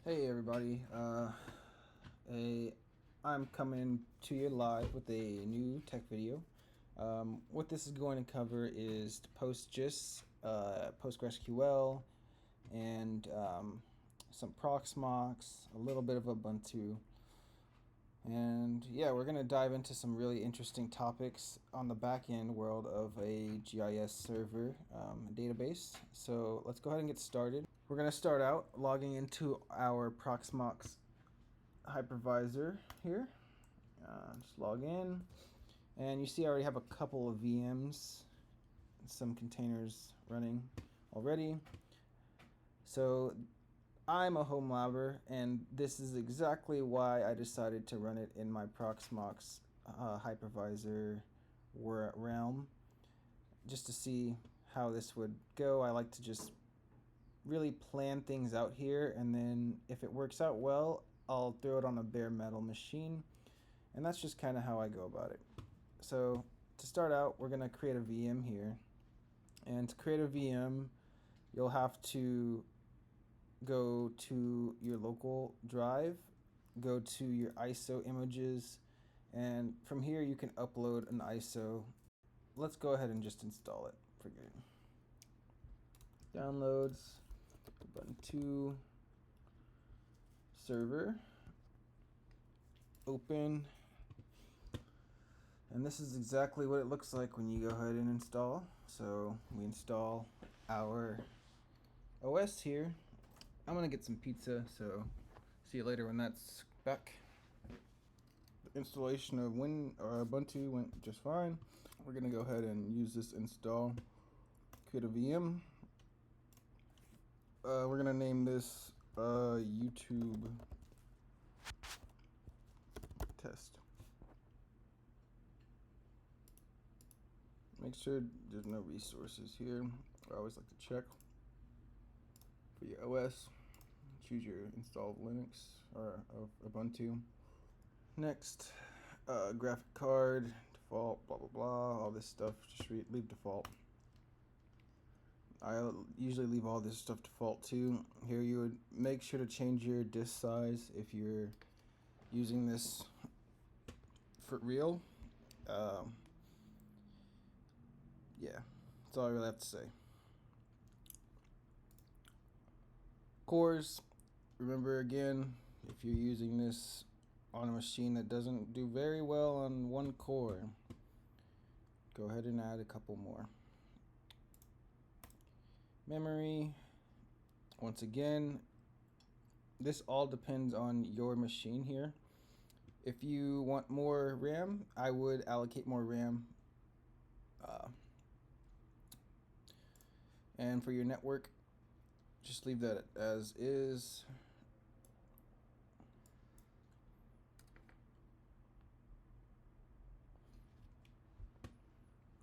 Hey everybody, I'm coming to you live with a new tech video. What this is going to cover is PostGIS, PostgreSQL, and some Proxmox, a little bit of Ubuntu. And yeah, we're going to dive into some really interesting topics on the back-end world of a GIS server database. So let's go ahead and get started. We're going to start out logging into our Proxmox hypervisor here. Just log in, and you see I already have a couple of VMs, some containers running already. So I'm a home labber, and this is exactly why I decided to run it in my Proxmox hypervisor realm, just to see how this would go. I like to just really plan things out here, and then if it works out well, I'll throw it on a bare metal machine, and that's just kind of how I go about it. So to start out, we're going to create a VM here, and to create a VM, you'll have to go to your local drive, go to your ISO images, and from here you can upload an ISO. Let's go ahead and just install it for good. Downloads, Ubuntu Server, open, and this is exactly what it looks like when you go ahead and install. So we install our OS here. I'm gonna get some pizza, so see you later when that's back. The installation of Ubuntu went just fine. We're gonna go ahead and use this install, create a VM. We're gonna name this YouTube test. Make sure there's no resources here. I always like to check. For your OS, choose your installed Linux or Ubuntu. Next, graphic card, default, blah blah blah, all this stuff, just leave default. I usually leave all this stuff default too. Here you would make sure to change your disk size if you're using this for real. Yeah, that's all I really have to say. Cores, remember again, if you're using this on a machine that doesn't do very well on one core, go ahead and add a couple more. Memory, once again, this all depends on your machine here. If you want more RAM, I would allocate more RAM. And for your network, just leave that as is.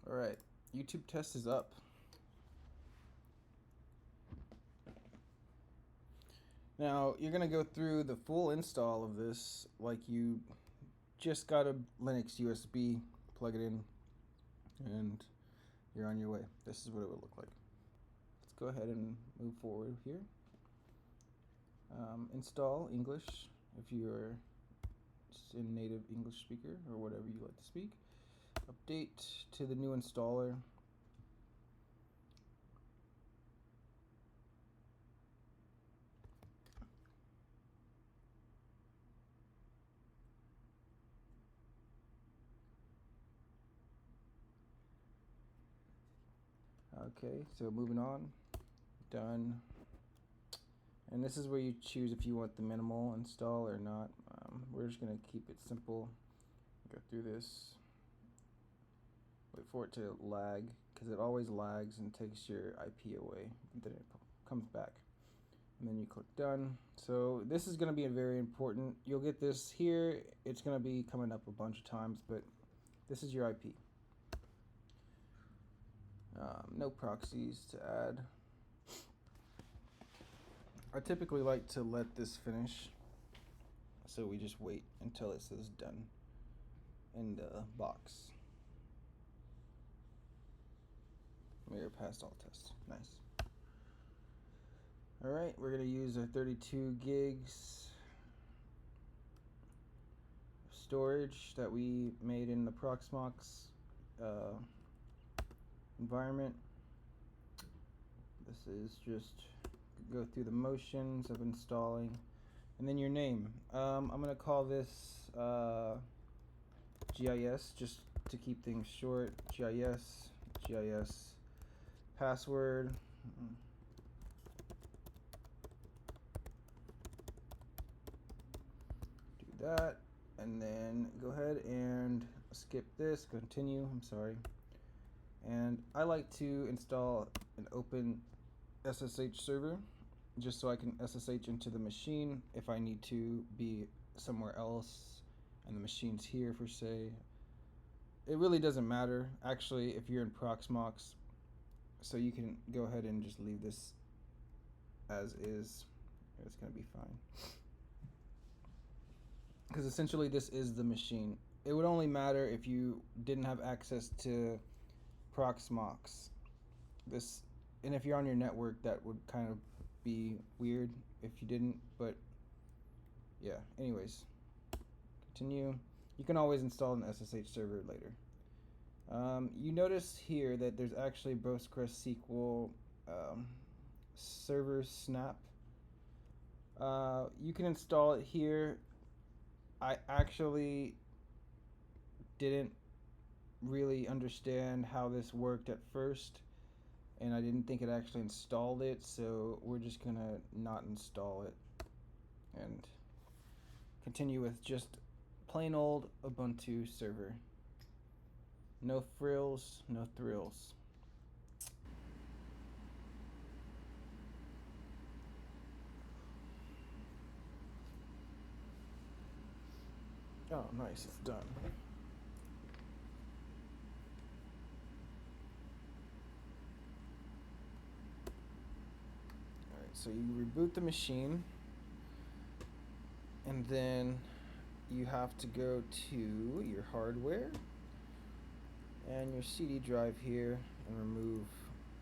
All right, YouTube test is up. Now you're gonna go through the full install of this like you just got a Linux USB, plug it in, and you're on your way. This is what it would look like. Let's go ahead and move forward here. Install English if you're a native English speaker or whatever you like to speak. Update to the new installer. Okay, so moving on. Done. And this is where you choose if you want the minimal install or not. We're just going to keep it simple. Go through this. Wait for it to lag, because it always lags and takes your IP away. And then it comes back. And then you click done. So this is going to be very important. You'll get this here. It's going to be coming up a bunch of times, but this is your IP. No proxies to add. I typically like to let this finish, so we just wait until it says done in the box. Mirror passed all tests. Nice. Alright, we're going to use our 32 gigs storage that we made in the Proxmox environment. This is just go through the motions of installing, and then your name. I'm going to call this GIS just to keep things short. GIS password. Do that, and then go ahead and skip this, continue, I'm sorry. And I like to install an open SSH server just so I can SSH into the machine if I need to be somewhere else and the machine's here for say. It really doesn't matter actually if you're in Proxmox, so you can go ahead and just leave this as is. It's gonna be fine, because essentially this is the machine. It would only matter if you didn't have access to Proxmox. And if you're on your network, that would kind of be weird if you didn't, but yeah, anyways, continue. You can always install an SSH server later. You notice here that there's actually PostgreSQL server snap. You can install it here. I actually didn't really understand how this worked at first, and I didn't think it actually installed it, so we're just gonna not install it and continue with just plain old Ubuntu server. No frills, no thrills. Oh, nice, it's done. Alright, so you reboot the machine, and then you have to go to your hardware and your CD drive here and remove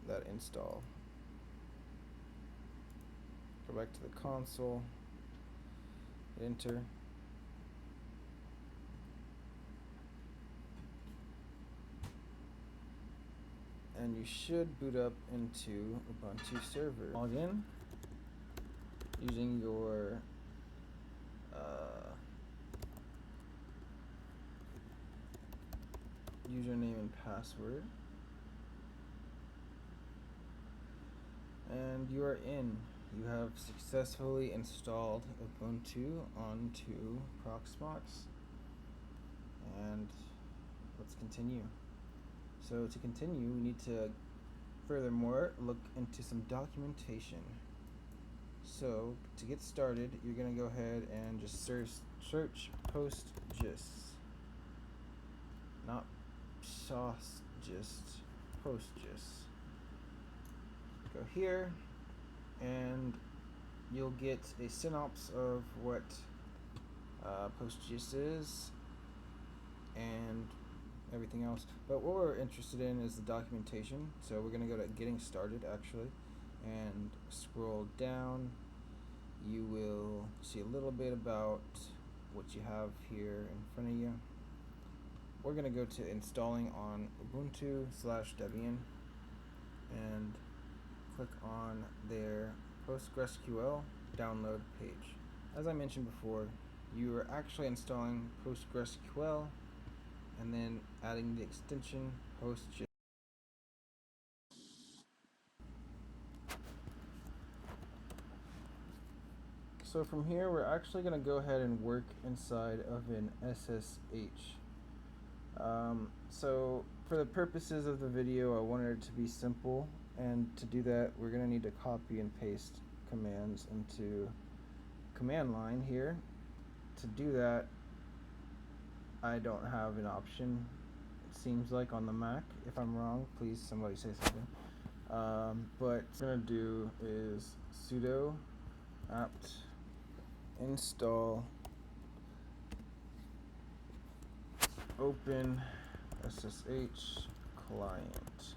that install. Go back to the console, hit enter. And you should boot up into Ubuntu Server. Log in using your username and password, and you are in. You have successfully installed Ubuntu onto Proxmox, and let's continue. So to continue, we need to furthermore look into some documentation. So to get started, you're gonna go ahead and just search PostGIS, not PostGIS, PostGIS. Go here, and you'll get a synopsis of what PostGIS is and everything else. But what we're interested in is the documentation. So we're going to go to Getting Started actually and scroll down. You will see a little bit about what you have here in front of you. We're going to go to installing on Ubuntu/Debian and click on their PostgreSQL download page. As I mentioned before, you are actually installing PostgreSQL and then adding the extension PostGIS. So from here, we're actually going to go ahead and work inside of an SSH. So for the purposes of the video, I wanted it to be simple, and to do that, we're going to need to copy and paste commands into command line here. To do that, I don't have an option, it seems like, on the Mac. If I'm wrong, please somebody say something. But what I'm going to do is sudo apt install open SSH client.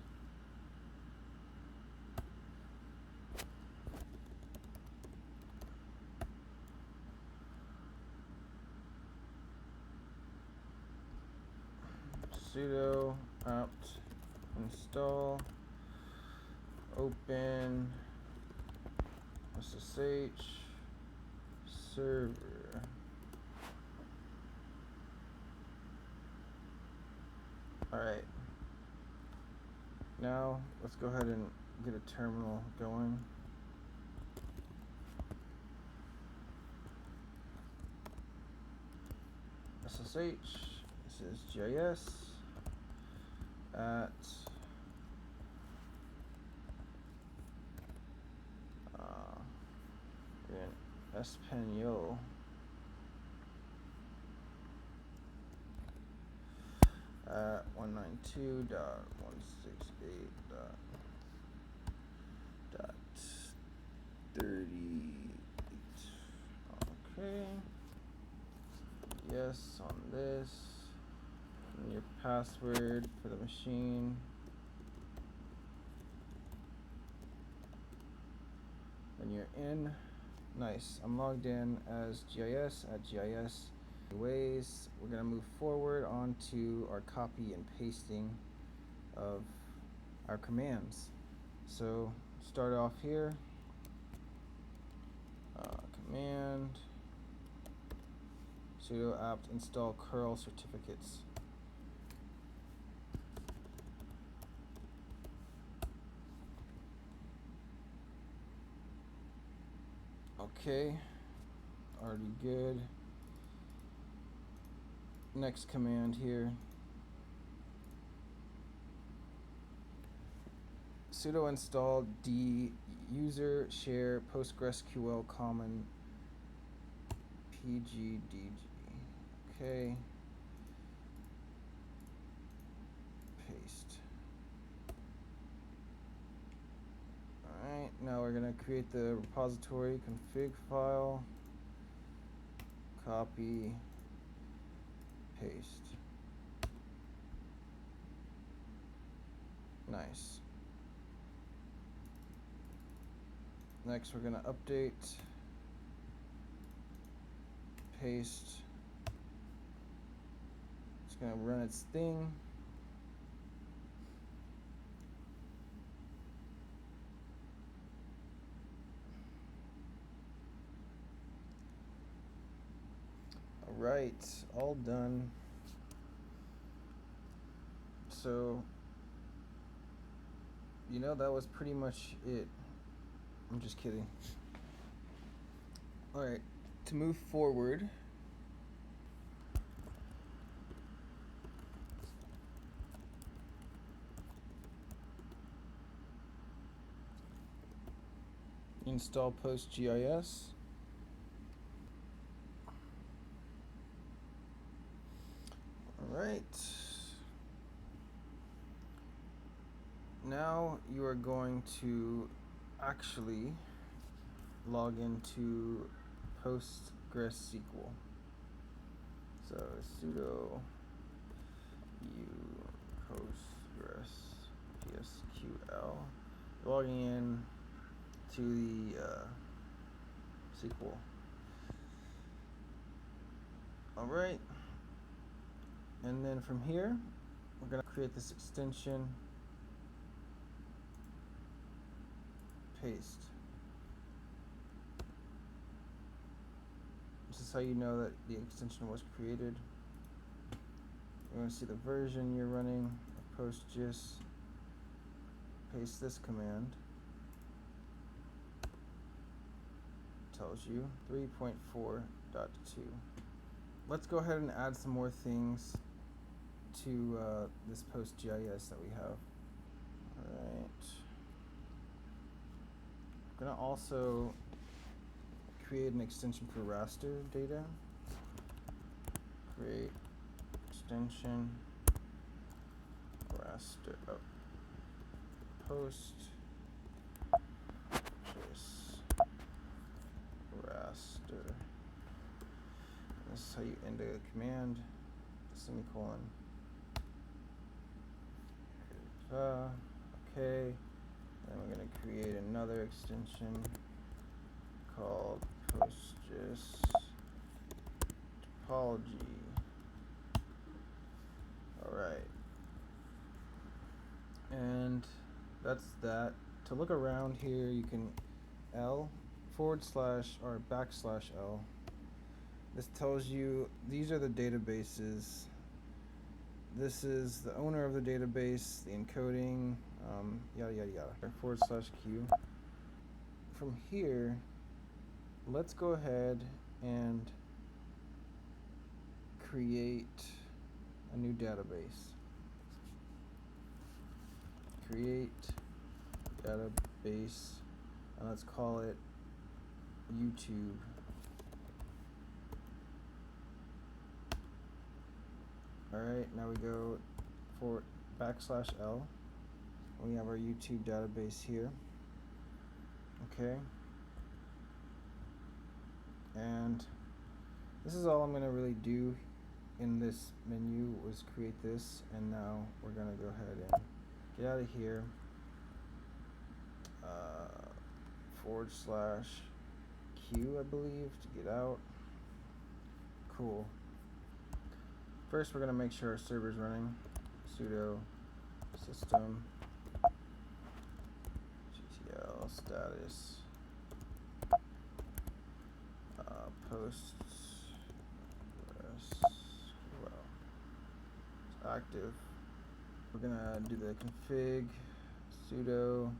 sudo apt install open SSH server. Alright. Now let's go ahead and get a terminal going. SSH, this is GIS at in Espanol. At 192.168.38. Okay. Yes on this. And your password for the machine. And you're in. Nice. I'm logged in as GIS at GIS. Ways we're going to move forward onto our copy and pasting of our commands. So start off here. Command sudo apt install curl certificates. Okay, already good. Next command here. Sudo install d user share PostgreSQL common pgdg. Okay. Paste. Alright, now we're going to create the repository config file. Copy. Paste. Nice. Next, we're going to update, paste. It's going to run its thing. All right, all done. So, that was pretty much it. I'm just kidding. Alright, to move forward, install PostGIS. Alright. Now you are going to actually log into PostgreSQL. So sudo u PostgreSQL. Logging in to the SQL. Alright. And then from here, we're going to create this extension. Paste. This is how you know that the extension was created. You want to see the version you're running of PostGIS. Paste this command. Tells you 3.4.2. Let's go ahead and add some more things to this PostGIS that we have. Alright. I'm going to also create an extension for raster data. Create extension raster PostGIS raster. This is how you end a command. Semicolon. Okay. Then we're going to create another extension called PostGIS topology. Alright. that's that. To look around here, you can L / or \L. This tells you these are the databases. This is the owner of the database, the encoding, yada yada yada. /Q. From here, let's go ahead and create a new database. Create database, and let's call it YouTube. Alright, now we go for \L. We have our YouTube database here. Okay. And this is all I'm going to really do in this menu was create this, and now we're going to go ahead and get out of here. /Q, I believe, to get out. Cool. First, we're going to make sure our server's running. Sudo system GTL status PostgreSQL. It's active. We're going to do the config sudo.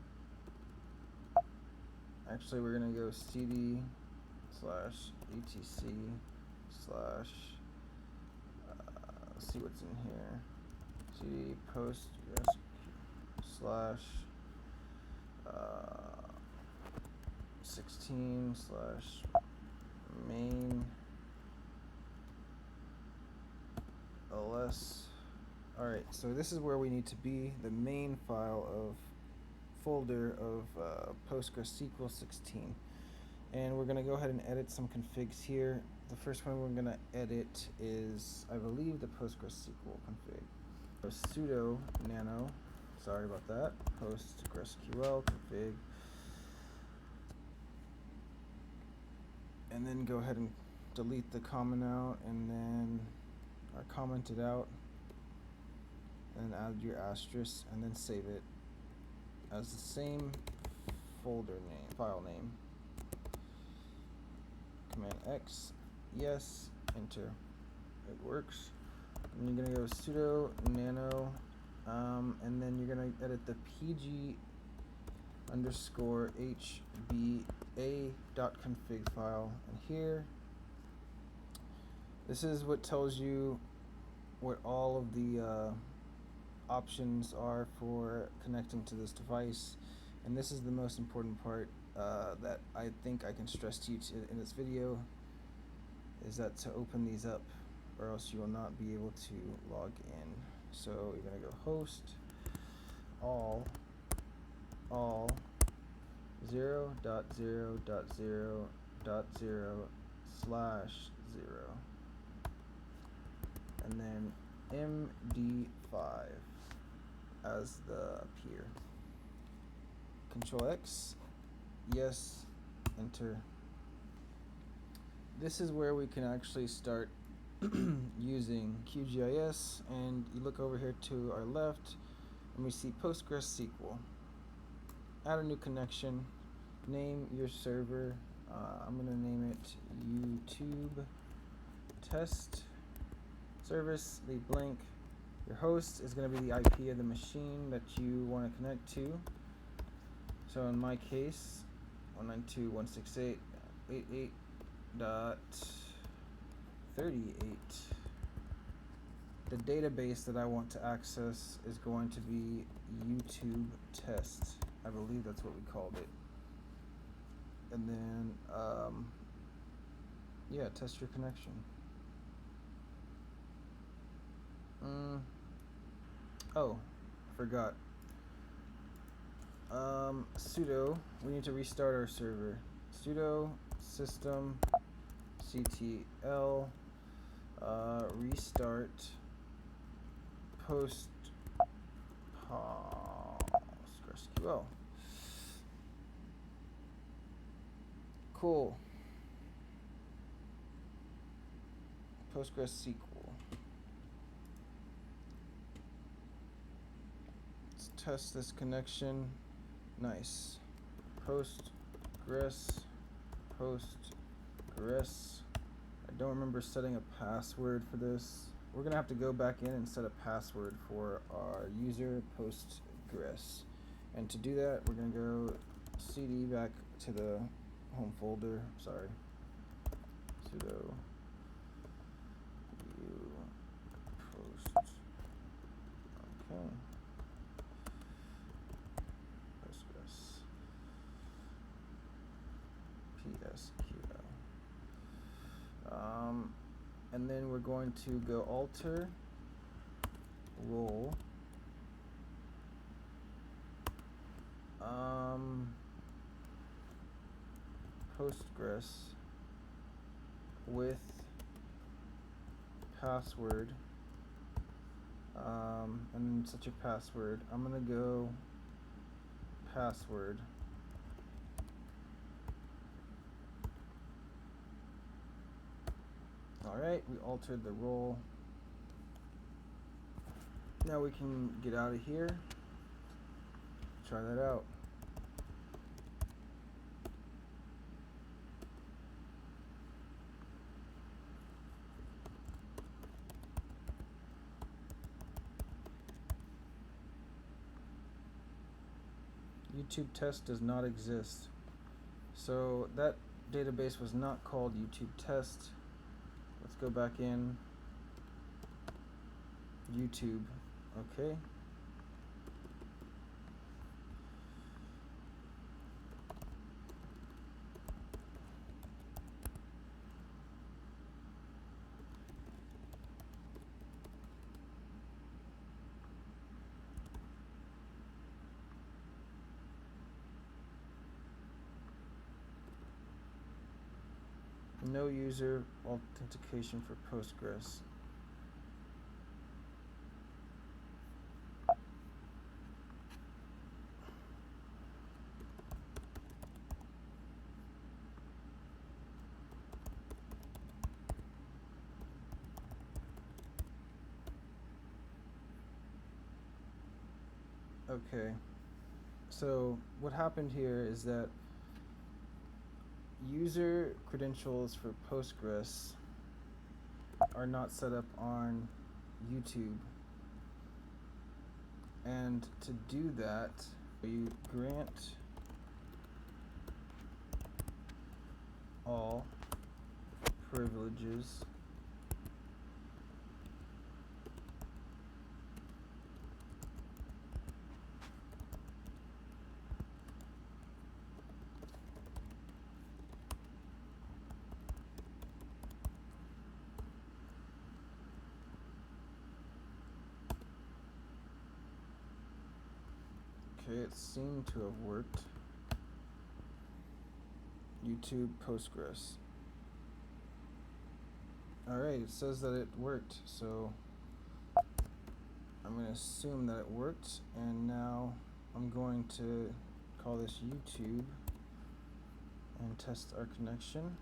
Actually, we're going to go cd /etc/ see what's in here. cd PostgreSQL /16 /main ls. Alright, so this is where we need to be, the main file of folder of PostgreSQL 16. And we're going to go ahead and edit some configs here. The first one we're going to edit is, I believe, the PostgreSQL config. So sudo nano, sorry about that, PostgreSQL config. And then go ahead and delete the comment out, and then commented out, and add your asterisk, and then save it as the same folder name, file name. Command X, yes, enter. It works. And you're gonna go sudo nano, and then you're gonna edit the pg_hba.config file. And here, this is what tells you what all of the options are for connecting to this device. And this is the most important part that I think I can stress to you in this video, is that to open these up, or else you will not be able to log in. So you're going to go host all 0.0.0.0/0, and then MD5 as the peer. Control X, yes, enter. This is where we can actually start using QGIS, and you look over here to our left and we see PostgreSQL. Add a new connection, name your server. I'm going to name it YouTube test service, leave blank. Your host is going to be the IP of the machine that you want to connect to. So in my case, 192.168.88.38. The database that I want to access is going to be YouTube test. I believe that's what we called it. And then, yeah, test your connection. Oh, forgot. Sudo, we need to restart our server. Sudo system ctl restart PostgreSQL. Cool. PostgreSQL. Let's test this connection. Nice. PostGIS. I don't remember setting a password for this. We're gonna have to go back in and set a password for our user PostGIS. And to do that, we're gonna go cd back to the home folder. Sorry. Sudo post. Okay. PostGIS. PSQL. And then we're going to go alter role. PostGIS with password, and such a password. I'm gonna go password. Alright, we altered the role. Now we can get out of here. Try that out. YouTube test does not exist. So that database was not called YouTube test. Let's go back in. YouTube. Okay. No user authentication for Postgres. Okay, so what happened here is that user credentials for Postgres are not set up on YouTube, and to do that you grant all privileges Okay, it seemed to have worked. YouTube Postgres. Alright, it says that it worked, so I'm going to assume that it worked, and now I'm going to call this YouTube and test our connection.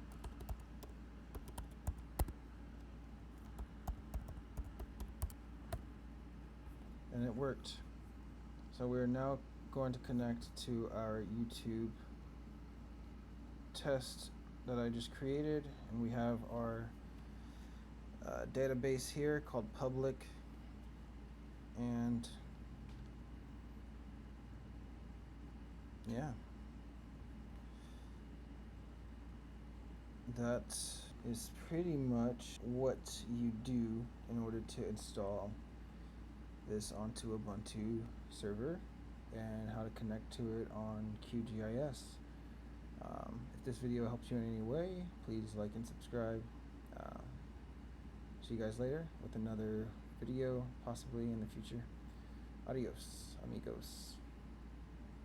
And it worked. So we're now going to connect to our YouTube test that I just created, and we have our database here called public, and yeah, that is pretty much what you do in order to install this onto Ubuntu Server and how to connect to it on QGIS. If this video helps you in any way, please like and subscribe. See you guys later with another video, possibly in the future. Adios, amigos.